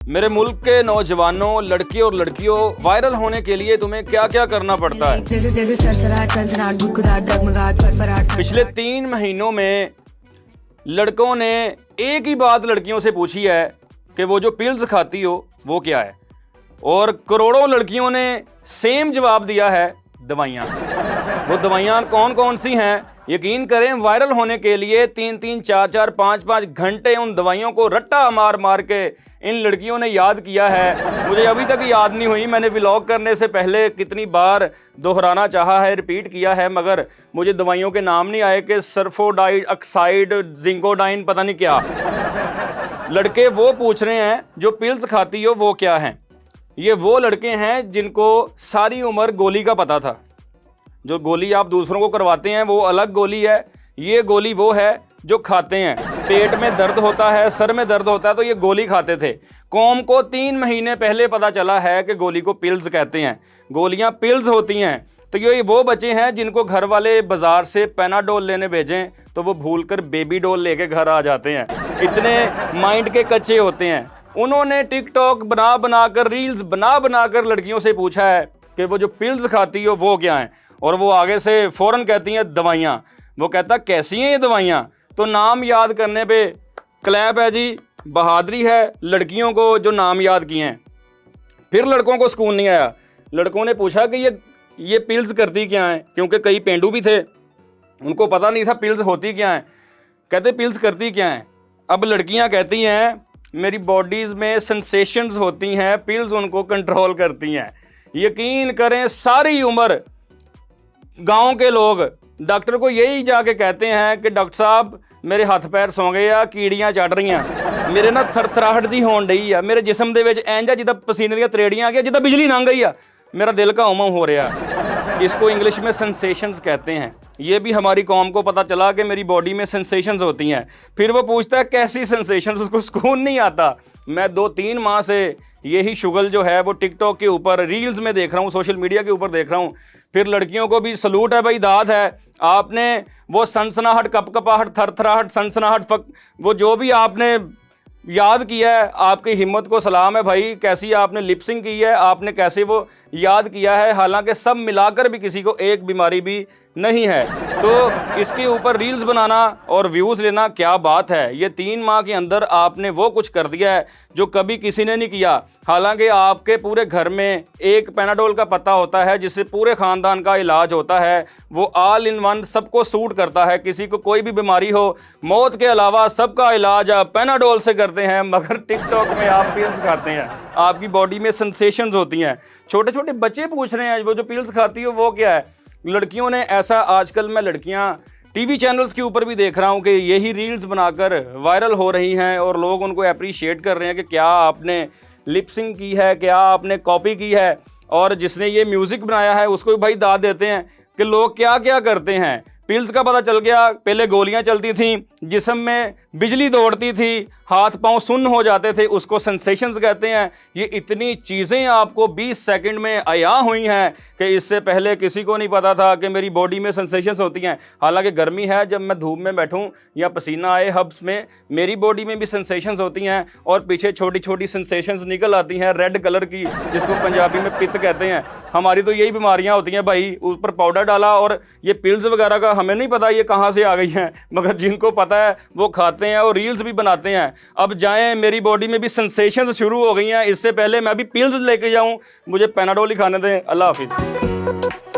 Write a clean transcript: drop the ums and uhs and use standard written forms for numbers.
मेरे मुल्क के नौजवानों, लड़के और लड़कियों, वायरल होने के लिए तुम्हें क्या क्या करना पड़ता है। पिछले 3 महीनों में लड़कों ने एक ही बात लड़कियों से पूछी है कि वो जो पिल्स खाती हो वो क्या है, और करोड़ों लड़कियों ने सेम जवाब दिया है, दवाइयाँ। वो दवाइयाँ कौन कौन सी हैं? यकीन करें, वायरल होने के लिए 3-3, 4-4, 5-5 घंटे उन दवाइयों को रट्टा मार मार के इन लड़कियों ने याद किया है। मुझे अभी तक याद नहीं हुई। मैंने व्लॉग करने से पहले कितनी बार दोहराना चाहा है, रिपीट किया है, मगर मुझे दवाइयों के नाम नहीं आए कि सर्फोडाइड, ऑक्साइड, जिंकोडाइन, पता नहीं क्या। लड़के वो पूछ रहे हैं जो पिल्स खाती हो वो क्या हैं। ये वो लड़के हैं जिनको सारी उम्र गोली का पता था। जो गोली आप दूसरों को करवाते हैं वो अलग गोली है, ये गोली वो है जो खाते हैं। पेट में दर्द होता है, सर में दर्द होता है, तो ये गोली खाते थे। कौम को 3 महीने पहले पता चला है कि गोली को पिल्स कहते हैं, गोलियां पिल्स होती हैं। तो ये वो बच्चे हैं जिनको घर वाले बाजार से पेनाडोल लेने भेजें तो वो भूलकर बेबी डोल लेके घर आ जाते हैं। इतने माइंड के कच्चे होते हैं। उन्होंने टिकटॉक बना बनाकर, रील्स बना बनाकर लड़कियों से पूछा है कि वो जो पिल्स खाती हो वो क्या हैं, और वो आगे से फ़ौरन कहती हैं दवाइयाँ। वो कहता कैसी हैं ये दवाइयाँ? तो नाम याद करने पे क्लैप है जी, बहादुरी है लड़कियों को जो नाम याद किए हैं। फिर लड़कों को सुकून नहीं आया। लड़कों ने पूछा कि ये पिल्स करती क्या हैं, क्योंकि कई पेंडू भी थे, उनको पता नहीं था पिल्स होती क्या हैं। कहते पिल्स करती क्या हैं? अब लड़कियां कहती हैं मेरी बॉडीज़ में सेंसेशंस होती हैं, पिल्स उनको कंट्रोल करती हैं। यकीन करें, सारी उम्र गांव के लोग डॉक्टर को यही जाके कहते हैं कि डॉक्टर साहब मेरे हथ पैर सौ गए आ, कीड़ियां चढ़ रही हैं, मेरे ना थरथराहट जी होण डई आ, मेरे जिसम दे विच इंज जिद्दां पसीने ਦੀਆਂ ਤਰੇੜੀਆਂ आ गया, जिद्दां बिजली लंघ गई आ, मेरा दिल का उमम हो रहा। इसको इंग्लिश में सेंसेशंस कहते हैं। ये भी हमारी कौम को पता चला कि मेरी बॉडी में सेंसेशंस होती हैं। फिर वो पूछता है कैसी सेंसेशंस, उसको सुकून नहीं आता। मैं 2-3 माह से यही शुगल जो है वो टिकटॉक के ऊपर, रील्स में देख रहा हूँ, सोशल मीडिया के ऊपर देख रहा हूँ। फिर लड़कियों को भी सलूट है भाई, दाद है। आपने वो सनसनाहट, कपकपाहट, थरथराहट, सनसनाहट, वो जो भी आपने याद किया है, आपकी हिम्मत को सलाम है भाई। कैसी आपने लिपसिंग की है, आपने कैसे वो याद किया है। हालांकि सब मिलाकर भी किसी को एक बीमारी भी नहीं है। तो इसके ऊपर रील्स बनाना और व्यूज़ लेना क्या बात है। ये 3 माह के अंदर आपने वो कुछ कर दिया है जो कभी किसी ने नहीं किया। हालांकि आपके पूरे घर में एक पेनाडोल का पत्ता होता है जिससे पूरे ख़ानदान का इलाज होता है। वो ऑल इन वन सबको सूट करता है। किसी को कोई भी बीमारी हो, मौत के अलावा सबका इलाज आप पेनाडोल से करते हैं, मगर टिकटॉक में आप पिल्स खाते हैं। आपकी बॉडी में सेंसेशंस होती हैं। छोटे छोटे बच्चे पूछ रहे हैं वो जो पिल्स खाती हो वो क्या है। लड़कियों ने ऐसा, आजकल मैं लड़कियां टीवी चैनल्स के ऊपर भी देख रहा हूं कि यही रील्स बनाकर वायरल हो रही हैं और लोग उनको अप्रिशिएट कर रहे हैं कि क्या आपने लिपसिंग की है, क्या आपने कॉपी की है। और जिसने ये म्यूज़िक बनाया है उसको भी भाई दाद देते हैं कि लोग क्या क्या करते हैं। पिल्स का पता चल गया, पहले गोलियां चलती थीं, जिस्म में बिजली दौड़ती थी, हाथ पांव सुन्न हो जाते थे, उसको सेंसेशंस कहते हैं। ये इतनी चीज़ें आपको 20 सेकंड में अया हुई हैं कि इससे पहले किसी को नहीं पता था कि मेरी बॉडी में सेंसेशंस होती हैं। हालांकि गर्मी है, जब मैं धूप में बैठूं या पसीना आए हब्स में, मेरी बॉडी में भी सेंसेशंस होती हैं और पीछे छोटी छोटी सेंसेशंस निकल आती हैं रेड कलर की, जिसको पंजाबी में पित्त कहते हैं। हमारी तो यही बीमारियाँ होती हैं भाई। ऊपर पाउडर डाला, और ये पिल्स वगैरह का हमें नहीं पता ये कहाँ से आ गई हैं, मगर जिनको पता है वो खाते हैं और रील्स भी बनाते हैं। अब जाएं, मेरी बॉडी में भी सेंसेशंस शुरू हो गई हैं। इससे पहले मैं भी पिल्स लेके जाऊं, मुझे पेनाडोल ही खाने दें। अल्लाह हाफिज़।